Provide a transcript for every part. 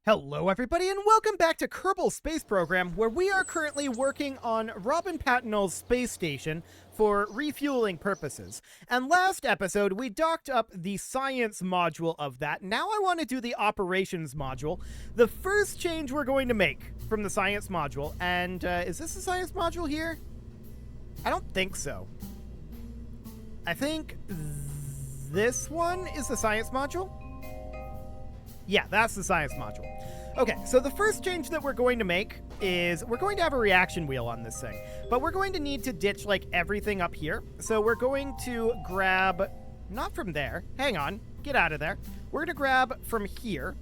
Hello everybody and welcome back to Kerbal Space Program, where we are currently working on Robin Pattinell's space station for refueling purposes. And last episode we docked up the science module of that. Now I want to do the operations module. The first change we're going to make from the science module, and is this the science module here? I don't think so. I think this one is the science module. Yeah, that's the science module. Okay, so the first change that we're going to make is we're going to have a reaction wheel on this thing, but we're going to need to ditch like everything up here. So we're going to grab, not from there, hang on, get out of there. We're going to grab from here,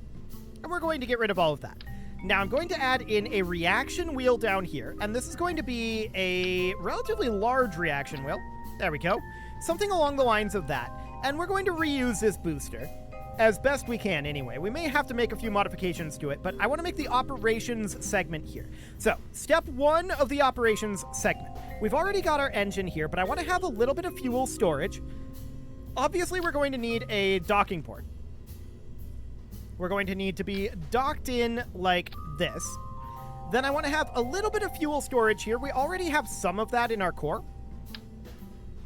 and we're going to get rid of all of that. Now I'm going to add in a reaction wheel down here, and this is going to be a relatively large reaction wheel. There we go. Something along the lines of that. And we're going to reuse this booster as best we can anyway. We may have to make a few modifications to it, but I want to make the operations segment here. So, step one of the operations segment. We've already got our engine here, but I want to have a little bit of fuel storage. Obviously, we're going to need a docking port. We're going to need to be docked in like this. Then I want to have a little bit of fuel storage here. We already have some of that in our core,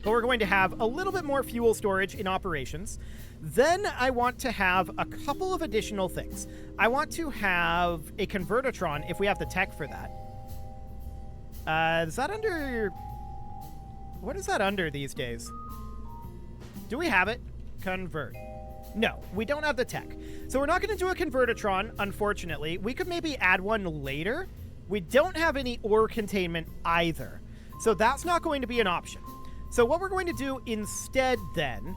but we're going to have a little bit more fuel storage in operations. Then I want to have a couple of additional things. I want to have a convertatron if we have the tech for that. Is that under... What is that under these days? Do we have it? Convert. No, we don't have the tech. So we're not going to do a convertatron, unfortunately. We could maybe add one later. We don't have any ore containment either. So that's not going to be an option. So what we're going to do instead then...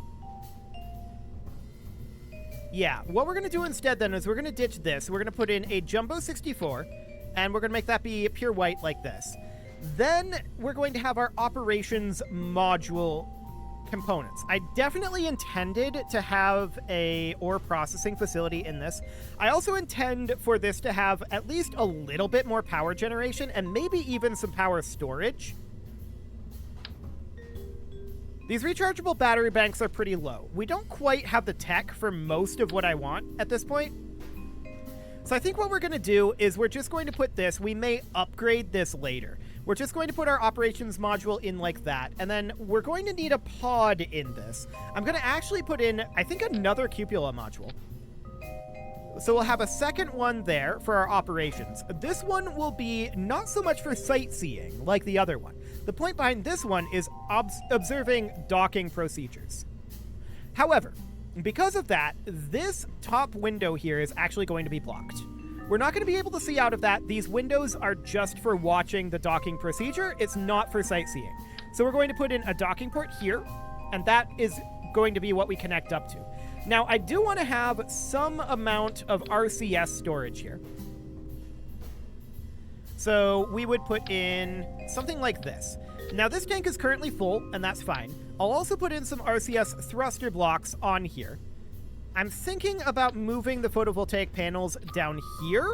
Yeah, what we're going to do instead then is we're going to ditch this. We're going to put in a Jumbo 64, and we're going to make that be pure white like this. Then we're going to have our operations module components. I definitely intended to have a ore processing facility in this. I also intend for this to have at least a little bit more power generation and maybe even some power storage. These rechargeable battery banks are pretty low. We don't quite have the tech for most of what I want at this point. So I think what we're going to do is we're just going to put this. We may upgrade this later. We're just going to put our operations module in like that. And then we're going to need a pod in this. I'm going to actually put in, I think, another cupola module. So we'll have a second one there for our operations. This one will be not so much for sightseeing like the other one. The point behind this one is observing docking procedures. However, because of that, this top window here is actually going to be blocked. We're not going to be able to see out of that. These windows are just for watching the docking procedure. It's not for sightseeing. So we're going to put in a docking port here, and that is going to be what we connect up to. Now, I do want to have some amount of RCS storage here. So we would put in something like this. Now, this tank is currently full, and that's fine. I'll also put in some RCS thruster blocks on here. I'm thinking about moving the photovoltaic panels down here.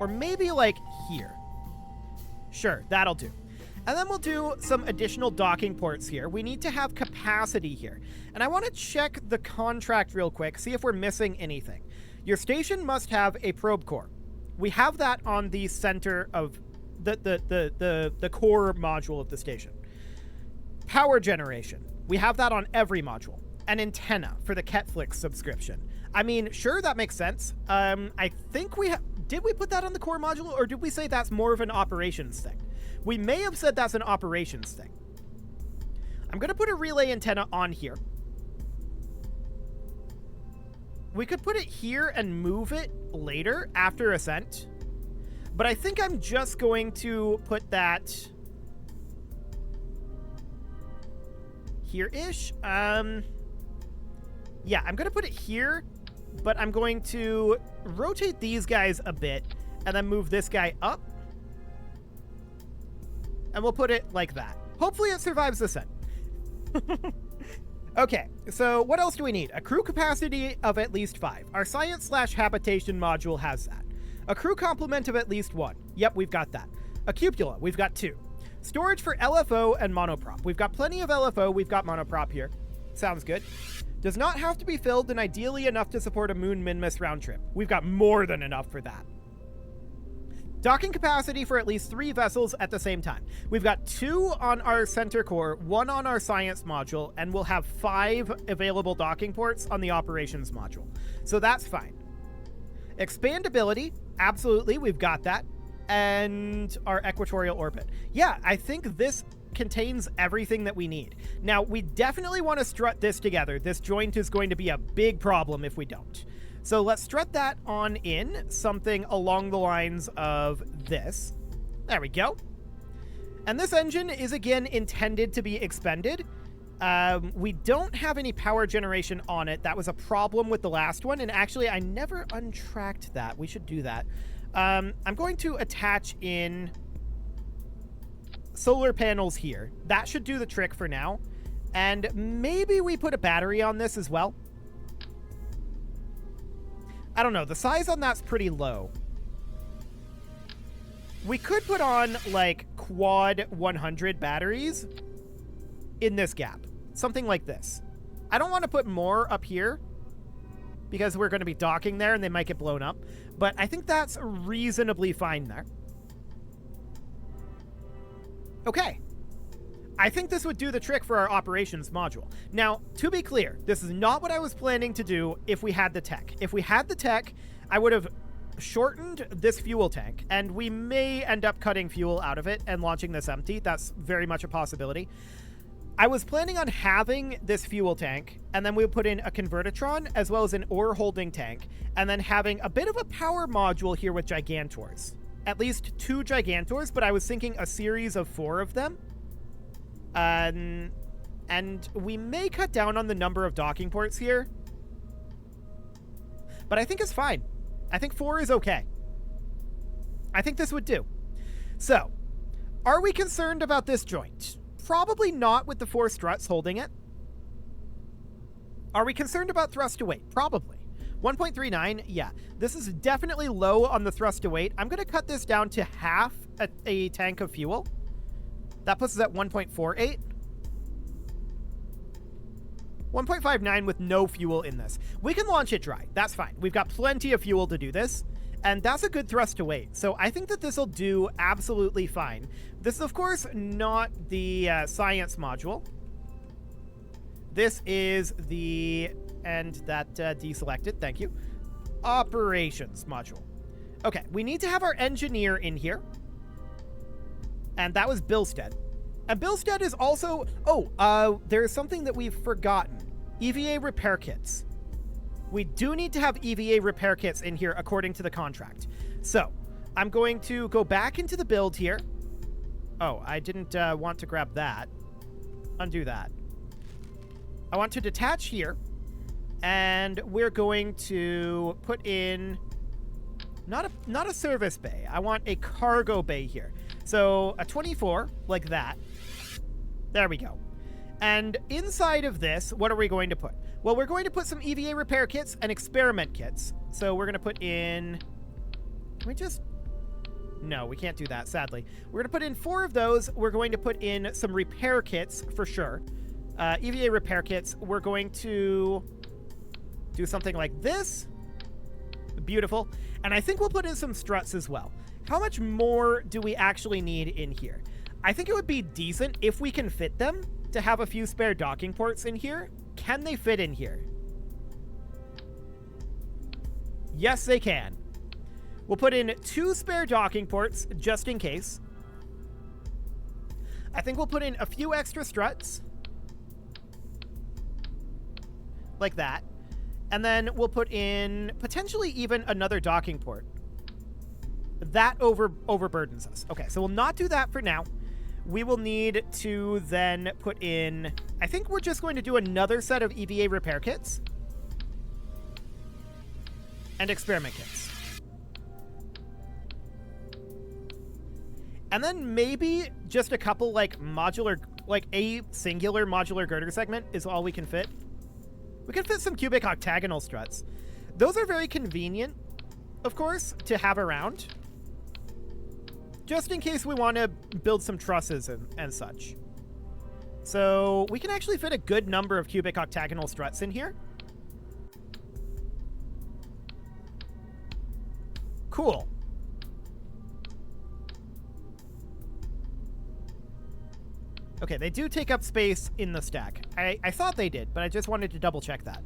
Or maybe like here. Sure, that'll do. And then we'll do some additional docking ports here. We need to have capacity here. And I want to check the contract real quick, see if we're missing anything. Your station must have a probe core. We have that on the center of the core module of the station. Power generation. We have that on every module. An antenna for the Ketflix subscription. I mean, sure, that makes sense. I think did we put that on the core module, or did we say that's more of an operations thing? We may have said that's an operations thing. I'm going to put a relay antenna on here. We could put it here and move it later after ascent. But I think I'm just going to put that here-ish. Yeah, I'm going to put it here, but I'm going to rotate these guys a bit and then move this guy up. And we'll put it like that. Hopefully it survives the ascent. Okay, so what else do we need? A crew capacity of at least 5. Our science/habitation module has that. A crew complement of at least 1. Yep, we've got that. A cupola, we've got 2. Storage for LFO and monoprop. We've got plenty of LFO, we've got monoprop here. Sounds good. Does not have to be filled, and ideally enough to support a Moon Minmus round trip. We've got more than enough for that. Docking capacity for at least 3 vessels at the same time. We've got 2 on our center core, 1 on our science module, and we'll have 5 available docking ports on the operations module. So that's fine. Expandability, absolutely, we've got that. And our equatorial orbit. Yeah, I think this contains everything that we need. Now, we definitely want to strut this together. This joint is going to be a big problem if we don't. So let's strut that on in, something along the lines of this. There we go. And this engine is, again, intended to be expended. We don't have any power generation on it. That was a problem with the last one, and actually, I never untracked that. We should do that. I'm going to attach in solar panels here. That should do the trick for now. And maybe we put a battery on this as well. I don't know. The size on that's pretty low. We could put on, like, quad 100 batteries in this gap. Something like this. I don't want to put more up here because we're going to be docking there and they might get blown up. But I think that's reasonably fine there. Okay. I think this would do the trick for our operations module. Now, to be clear, this is not what I was planning to do if we had the tech. If we had the tech, I would have shortened this fuel tank, and we may end up cutting fuel out of it and launching this empty. That's very much a possibility. I was planning on having this fuel tank, and then we would put in a convertitron as well as an ore holding tank, and then having a bit of a power module here with gigantors. At least 2 gigantors, but I was thinking a series of 4 of them. And we may cut down on the number of docking ports here. But I think it's fine. I think 4 is okay. I think this would do. So, are we concerned about this joint? Probably not with the 4 struts holding it. Are we concerned about thrust to weight? Probably. 1.39, yeah. This is definitely low on the thrust to weight. I'm going to cut this down to half a tank of fuel. That puts us at 1.48. 1.59 with no fuel in this. We can launch it dry. That's fine. We've got plenty of fuel to do this. And that's a good thrust to weight. So I think that this will do absolutely fine. This is, of course, not the science module. This is the... And that deselected. Thank you. Operations module. Okay, we need to have our engineer in here. And that was Billstead. And Billstead is also... Oh, there's something that we've forgotten. EVA repair kits. We do need to have EVA repair kits in here according to the contract. So, I'm going to go back into the build here. Oh, I didn't want to grab that. Undo that. I want to detach here. And we're going to put in... Not a service bay. I want a cargo bay here. So a 24, like that. There we go. And inside of this, what are we going to put? Well, we're going to put some EVA repair kits and experiment kits. So we're going to put in... Can we just... No, we can't do that, sadly. We're going to put in 4 of those. We're going to put in some repair kits, for sure. EVA repair kits. We're going to do something like this. Beautiful. And I think we'll put in some struts as well. How much more do we actually need in here? I think it would be decent if we can fit them to have a few spare docking ports in here. Can they fit in here? Yes, they can. We'll put in 2 spare docking ports just in case. I think we'll put in a few extra struts. Like that. And then we'll put in potentially even another docking port. That overburdens us. Okay, so we'll not do that for now. We will need to then put in... I think we're just going to do another set of EVA repair kits. And experiment kits. And then maybe just a couple, like, modular... Like, a singular modular girder segment is all we can fit. We can fit some cubic octagonal struts. Those are very convenient, of course, to have around. Just in case we want to build some trusses and such. So we can actually fit a good number of cubic octagonal struts in here. Cool. Okay, they do take up space in the stack. I thought they did, but I just wanted to double check that.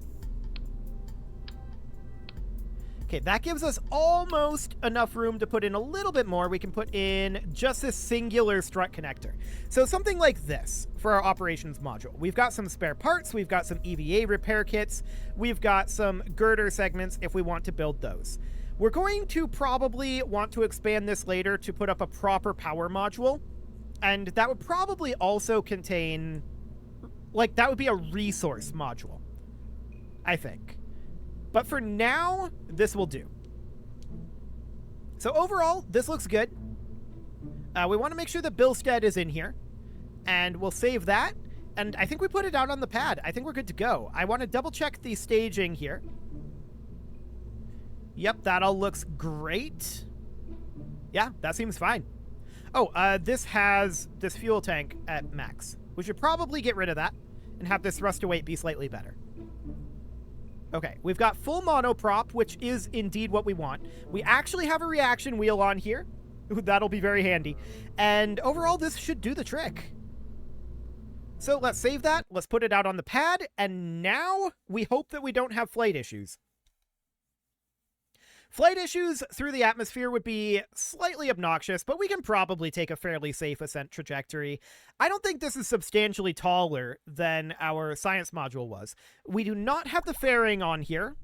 Okay, that gives us almost enough room to put in a little bit more. We can put in just this singular strut connector. So something like this for our operations module. We've got some spare parts. We've got some EVA repair kits. We've got some girder segments if we want to build those. We're going to probably want to expand this later to put up a proper power module. And that would probably also contain, like, that would be a resource module, I think. But for now, this will do. So overall, this looks good. We want to make sure that Billstead is in here. And we'll save that. And I think we put it out on the pad. I think we're good to go. I want to double check the staging here. Yep, that all looks great. Yeah, that seems fine. Oh, this has this fuel tank at max. We should probably get rid of that and have this thrust to weight be slightly better. Okay, we've got full monoprop, which is indeed what we want. We actually have a reaction wheel on here. Ooh, that'll be very handy. And overall, this should do the trick. So let's save that. Let's put it out on the pad. And now we hope that we don't have flight issues. Flight issues through the atmosphere would be slightly obnoxious, but we can probably take a fairly safe ascent trajectory. I don't think this is substantially taller than our science module was. We do not have the fairing on here,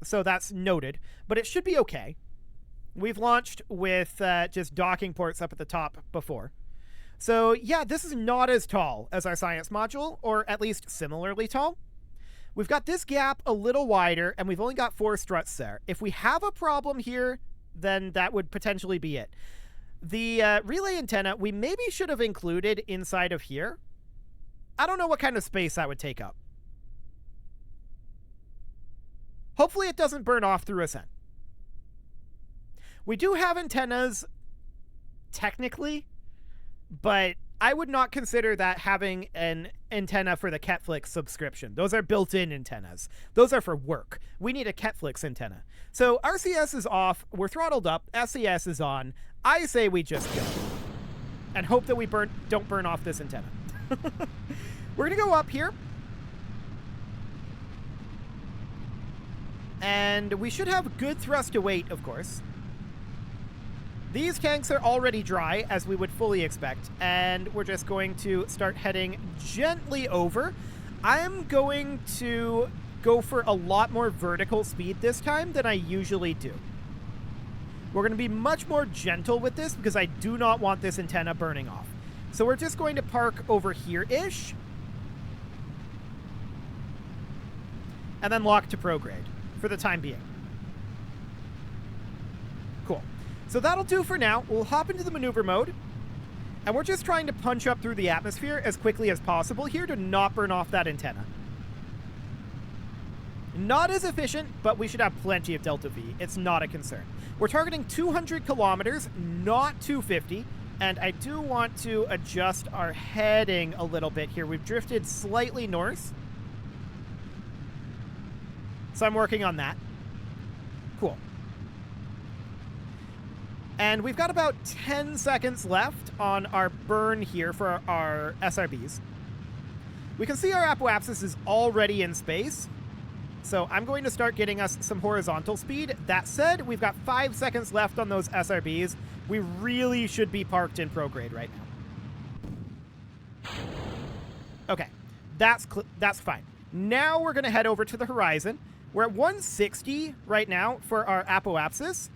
so that's noted, but it should be okay. We've launched with just docking ports up at the top before. So yeah, this is not as tall as our science module, or at least similarly tall. We've got this gap a little wider, and we've only got 4 struts there. If we have a problem here, then that would potentially be it. The relay antenna, we maybe should have included inside of here. I don't know what kind of space that would take up. Hopefully it doesn't burn off through ascent. We do have antennas, technically, but I would not consider that having an antenna for the Ketflix subscription. Those are built-in antennas. Those are for work. We need a Ketflix antenna. So RCS is off. We're throttled up. SES is on. I say we just go and hope that we don't burn off this antenna. We're going to go up here. And we should have good thrust to weight, of course. These tanks are already dry, as we would fully expect, and we're just going to start heading gently over. I'm going to go for a lot more vertical speed this time than I usually do. We're going to be much more gentle with this because I do not want this antenna burning off. So we're just going to park over here-ish, and then lock to prograde for the time being. Cool. So that'll do for now. We'll hop into the maneuver mode, and we're just trying to punch up through the atmosphere as quickly as possible here to not burn off that antenna. Not as efficient, but we should have plenty of delta V. It's not a concern. We're targeting 200 kilometers, not 250, and I do want to adjust our heading a little bit here. We've drifted slightly north, so I'm working on that. Cool. And we've got about 10 seconds left on our burn here for our SRBs. We can see our apoapsis is already in space, so I'm going to start getting us some horizontal speed. That said, we've got 5 seconds left on those SRBs. We really should be parked in prograde right now. Okay, that's fine. Now we're going to head over to the horizon. We're at 160 right now for our apoapsis.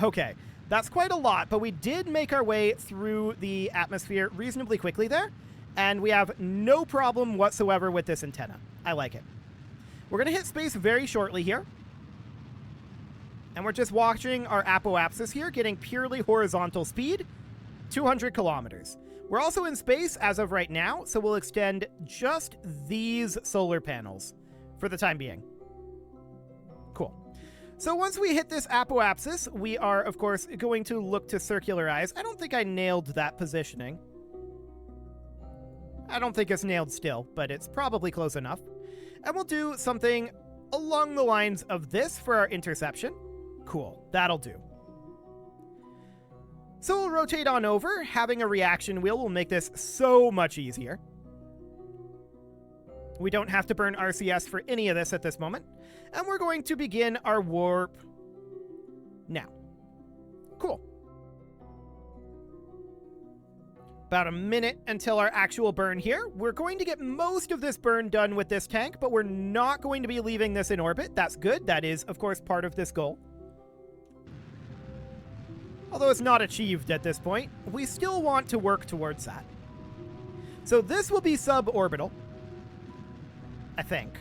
Okay. That's quite a lot, but we did make our way through the atmosphere reasonably quickly there, and we have no problem whatsoever with this antenna. I like it. We're going to hit space very shortly here, and we're just watching our apoapsis here, getting purely horizontal speed, 200 kilometers. We're also in space as of right now, so we'll extend just these solar panels for the time being. Cool. So once we hit this apoapsis, we are, of course, going to look to circularize. I don't think I nailed that positioning. I don't think it's nailed still, but it's probably close enough. And we'll do something along the lines of this for our interception. Cool, that'll do. So we'll rotate on over. Having a reaction wheel will make this so much easier. We don't have to burn RCS for any of this at this moment. And we're going to begin our warp now. Cool. About a minute until our actual burn here. We're going to get most of this burn done with this tank, but we're not going to be leaving this in orbit. That's good. That is, of course, part of this goal. Although it's not achieved at this point, we still want to work towards that. So this will be suborbital, I think.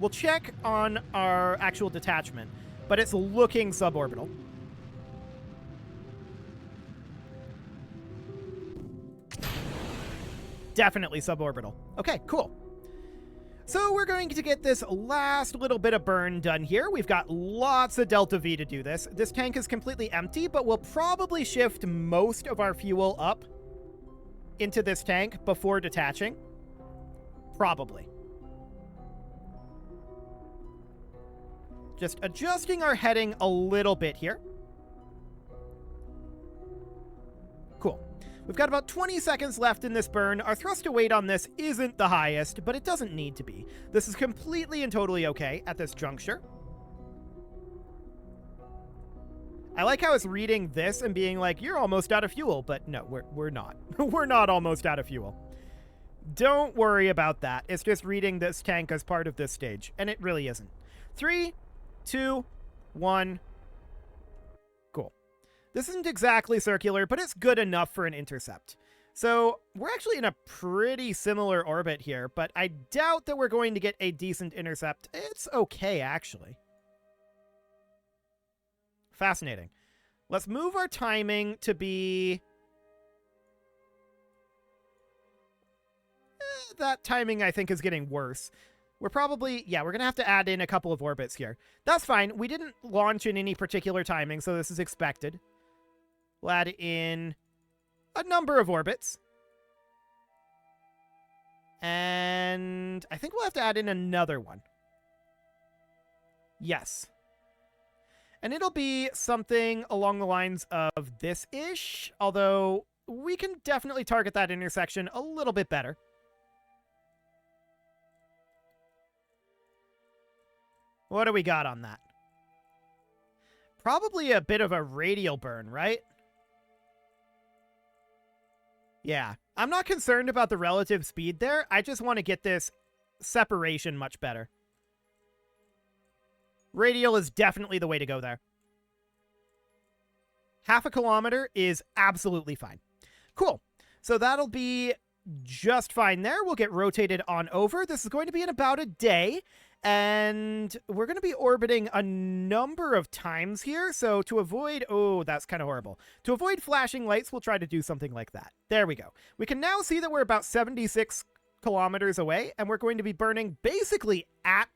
We'll check on our actual detachment, but it's looking suborbital. Definitely suborbital. Okay, cool. So we're going to get this last little bit of burn done here. We've got lots of delta V to do this. This tank is completely empty, but we'll probably shift most of our fuel up into this tank before detaching. Probably. Just adjusting our heading a little bit here. Cool. We've got about 20 seconds left in this burn. Our thrust to weight on this isn't the highest, but it doesn't need to be. This is completely and totally okay at this juncture. I like how it's reading this and being like, you're almost out of fuel, but no, we're not. We're not almost out of fuel. Don't worry about that. It's just reading this tank as part of this stage, and it really isn't. 3, 2, 1. Cool. This isn't exactly circular, but it's good enough for an intercept. So we're actually in a pretty similar orbit here, but I doubt that we're going to get a decent intercept. It's okay, actually. Fascinating. Let's move our timing to be... that timing, I think, is getting worse. We're probably... yeah, we're going to have to add in a couple of orbits here. That's fine. We didn't launch in any particular timing, so this is expected. We'll add in a number of orbits. And I think we'll have to add in another one. Yes. And it'll be something along the lines of this-ish, although we can definitely target that intersection a little bit better. What do we got on that? Probably a bit of a radial burn, right? Yeah. I'm not concerned about the relative speed there. I just want to get this separation much better. Radial is definitely the way to go there. 0.5 kilometer is absolutely fine. Cool. So that'll be just fine there. We'll get rotated on over. This is going to be in about a day. And we're going to be orbiting a number of times here. So to avoid... oh, that's kind of horrible. To avoid flashing lights, we'll try to do something like that. There we go. We can now see that we're about 76 kilometers away. And we're going to be burning basically at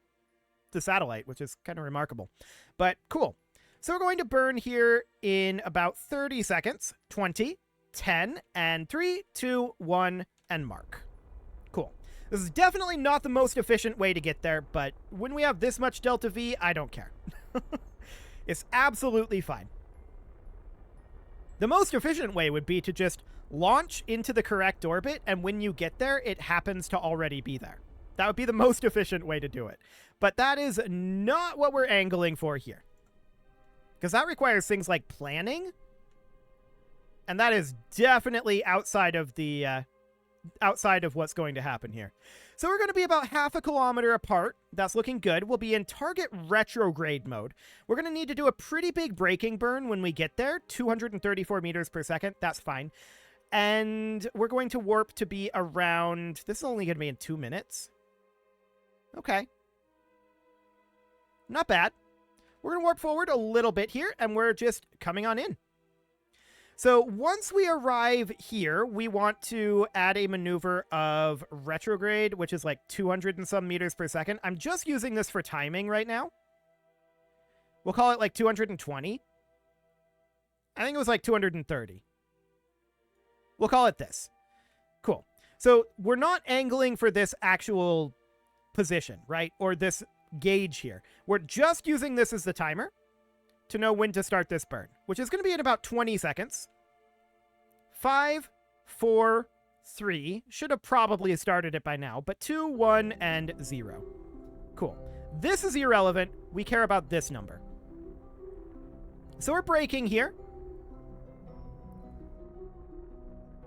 the satellite, which is kind of remarkable. But cool. So we're going to burn here in about 30 seconds. 20, 10, and 3, 2, 1, and mark. Cool. This is definitely not the most efficient way to get there, but when we have this much delta V, I don't care. It's absolutely fine. The most efficient way would be to just launch into the correct orbit, and when you get there, it happens to already be there. That would be the most efficient way to do it. But that is not what we're angling for here. Because that requires things like planning, and that is definitely outside of the... outside of what's going to happen here. So we're going to be about 0.5 kilometer apart. That's looking good. We'll be in target retrograde mode. We're going to need to do a pretty big braking burn when we get there. 234 meters per second. That's fine. And we're going to warp to be around... this is only going to be in 2 minutes. Okay. Not bad. We're going to warp forward a little bit here, and we're just coming on in. So once we arrive here, we want to add a maneuver of retrograde, which is like 200 and some meters per second. I'm just using this for timing right now. We'll call it like 220. I think it was like 230. We'll call it this. Cool. So we're not angling for this actual position, right? Or this gauge here. We're just using this as the timer to know when to start this burn, which is going to be in about 20 seconds. 5, 4, 3. Should have probably started it by now, but 2, 1, and 0. Cool. This is irrelevant. We care about this number. So we're braking here.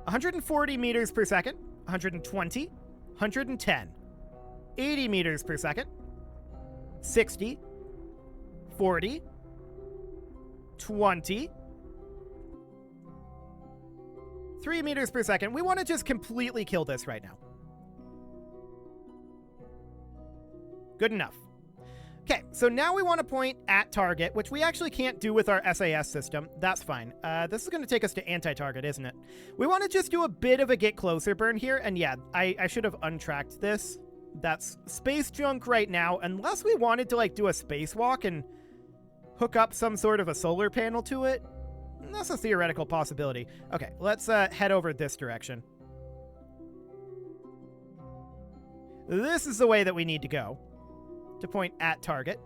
140 meters per second, 120, 110, 80 meters per second, 60, 40, 20, 3 meters per second. We want to just completely kill this right now. Good enough. Okay, so now we want to point at target, which we actually can't do with our SAS system. That's fine. This is going to take us to anti-target, isn't it? We want to just do a bit of a get closer burn here. And yeah, I should have untracked this. That's space junk right now, unless we wanted to like do a spacewalk and hook up some sort of a solar panel to it. That's a theoretical possibility. Okay, let's head over this direction. This is the way that we need to go to point at target.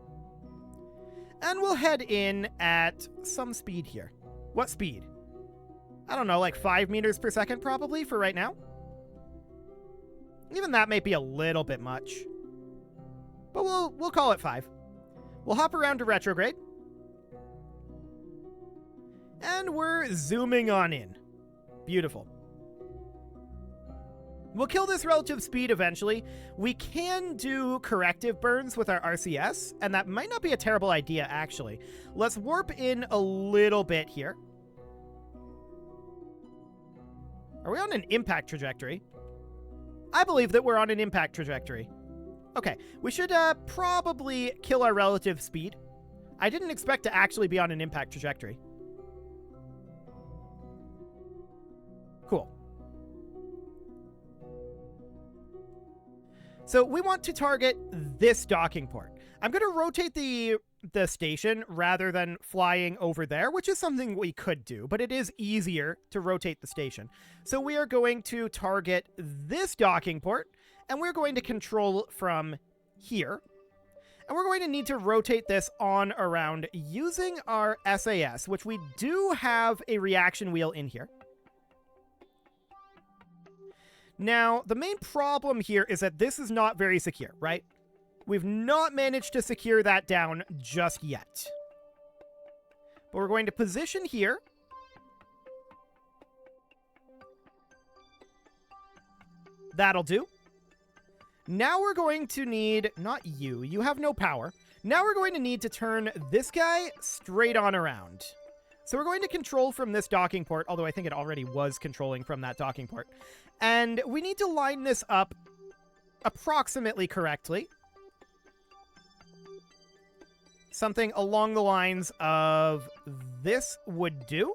And we'll head in at some speed here. What speed? I don't know, like 5 meters per second probably for right now. Even that may be a little bit much. But we'll call it 5. We'll hop around to retrograde. And we're zooming on in. Beautiful. We'll kill this relative speed eventually. We can do corrective burns with our RCS, and that might not be a terrible idea, actually. Let's warp in a little bit here. Are we on an impact trajectory? I believe that we're on an impact trajectory. Okay, we should probably kill our relative speed. I didn't expect to actually be on an impact trajectory. Cool. So we want to target this docking port. I'm going to rotate the station rather than flying over there, which is something we could do, but it is easier to rotate the station. So we are going to target this docking port, and we're going to control from here. And we're going to need to rotate this on around using our SAS, which we do have a reaction wheel in here. Now, the main problem here is that this is not very secure, right? We've not managed to secure that down just yet. But we're going to position here. That'll do. Now we're going to need, not you, you have no power. Now we're going to need to turn this guy straight on around. So we're going to control from this docking port, although I think it already was controlling from that docking port. And we need to line this up approximately correctly. Something along the lines of this would do.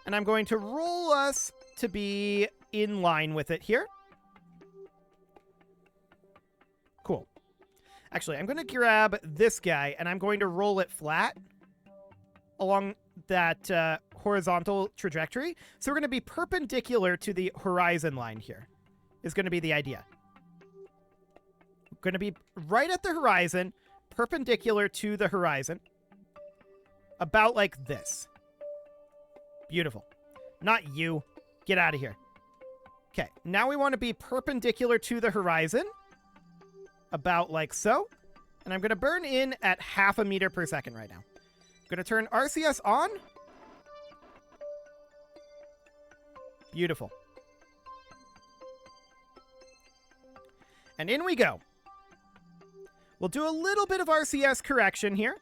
And I'm going to roll us to be in line with it here. Cool. Actually, I'm going to grab this guy and I'm going to roll it flat along that horizontal trajectory. So we're going to be perpendicular to the horizon line here, is going to be the idea. We're going to be right at the horizon, perpendicular to the horizon, about like this. Beautiful. Not you. Get out of here. Okay, now we want to be perpendicular to the horizon, about like so. And I'm going to burn in at 0.5 meters per second right now. I'm going to turn RCS on. Beautiful. And in we go. We'll do a little bit of RCS correction here.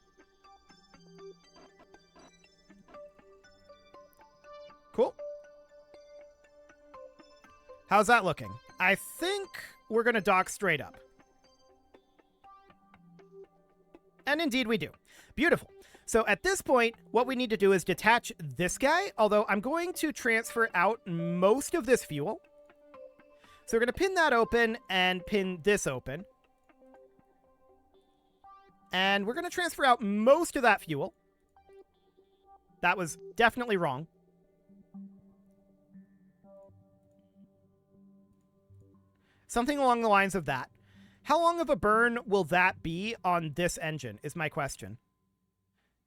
Cool. How's that looking? I think we're going to dock straight up. And indeed we do. Beautiful. So at this point, what we need to do is detach this guy, although I'm going to transfer out most of this fuel. So we're going to pin that open and pin this open. And we're going to transfer out most of that fuel. That was definitely wrong. Something along the lines of that. How long of a burn will that be on this engine is my question.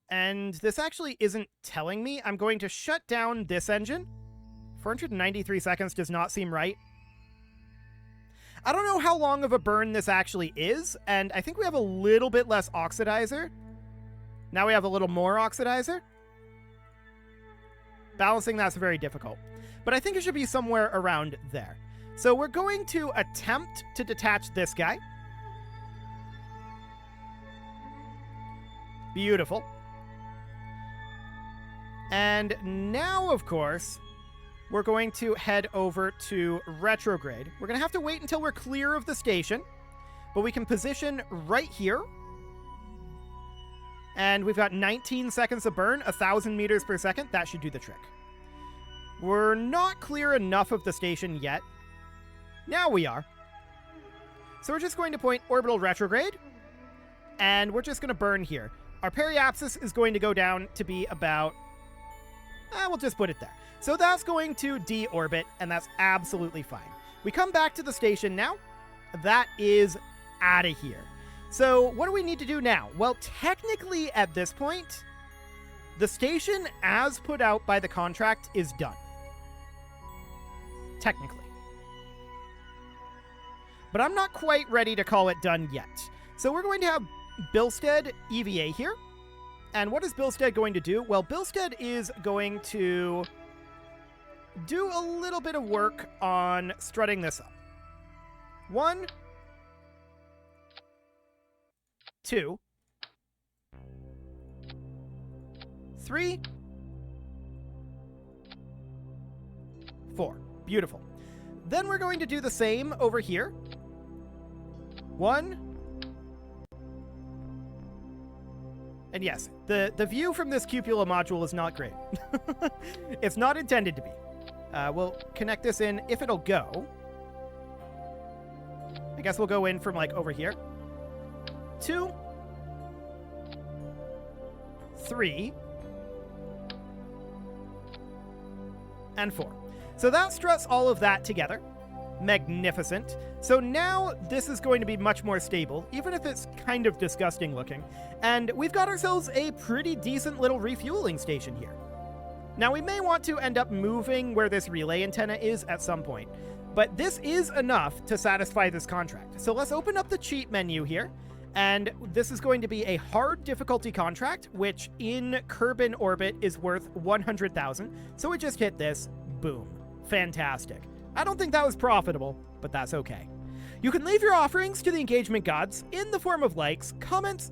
And this actually isn't telling me. I'm going to shut down this engine. 493 seconds does not seem right. I don't know how long of a burn this actually is, and I think we have a little bit less oxidizer. Now we have a little more oxidizer. Balancing that's very difficult. But I think it should be somewhere around there. So we're going to attempt to detach this guy. Beautiful. And now, of course, we're going to head over to retrograde. We're going to have to wait until we're clear of the station, but we can position right here. And we've got 19 seconds of burn, 1,000 meters per second. That should do the trick. We're not clear enough of the station yet. Now we are. So we're just going to point orbital retrograde, and we're just going to burn here. Our periapsis is going to go down to be about... we'll just put it there. So that's going to deorbit, and that's absolutely fine. We come back to the station now. That is out of here. So what do we need to do now? Well, technically at this point, the station as put out by the contract is done. Technically. But I'm not quite ready to call it done yet. So we're going to have Bilstead EVA here. And what is Bilstead going to do? Well, Bilstead is going to do a little bit of work on strutting this up. 1, 2, 3, 4. Beautiful. Then we're going to do the same over here. 1. And yes, the view from this cupola module is not great. It's not intended to be. We'll connect this in if it'll go. I guess we'll go in from like over here. 2, 3, and 4. So that struts all of that together. Magnificent. So now this is going to be much more stable, even if it's kind of disgusting looking. And we've got ourselves a pretty decent little refueling station here. Now we may want to end up moving where this relay antenna is at some point, but this is enough to satisfy this contract. So let's open up the cheat menu here. And this is going to be a hard difficulty contract, which in Kerbin orbit is worth 100,000. So we just hit this. Boom. Fantastic. I don't think that was profitable, but that's okay. You can leave your offerings to the engagement gods in the form of likes, comments,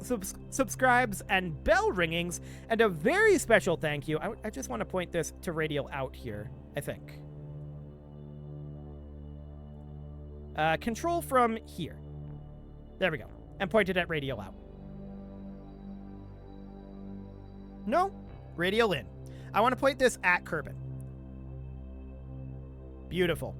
subscribes, and bell ringings, and a very special thank you. I just want to point this to radial out here, I think. Control from here. There we go. And point it at radial out. No, radial in. I want to point this at Kerbin. Beautiful.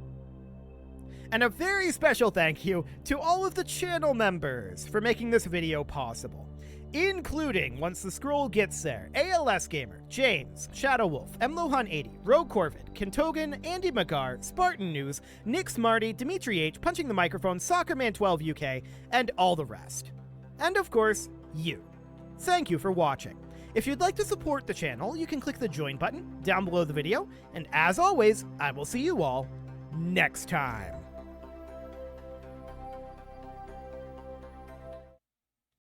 And a very special thank you to all of the channel members for making this video possible, including, once the scroll gets there, ALS Gamer, James, Shadow Wolf, MLohan80, Rogue Corvid, Kentogan, Andy McGar, Spartan News, Nick Smarty, Dimitri H, Punching the Microphone, Soccerman12 UK, and all the rest. And of course, you. Thank you for watching. If you'd like to support the channel, you can click the join button down below the video, and as always, I will see you all next time.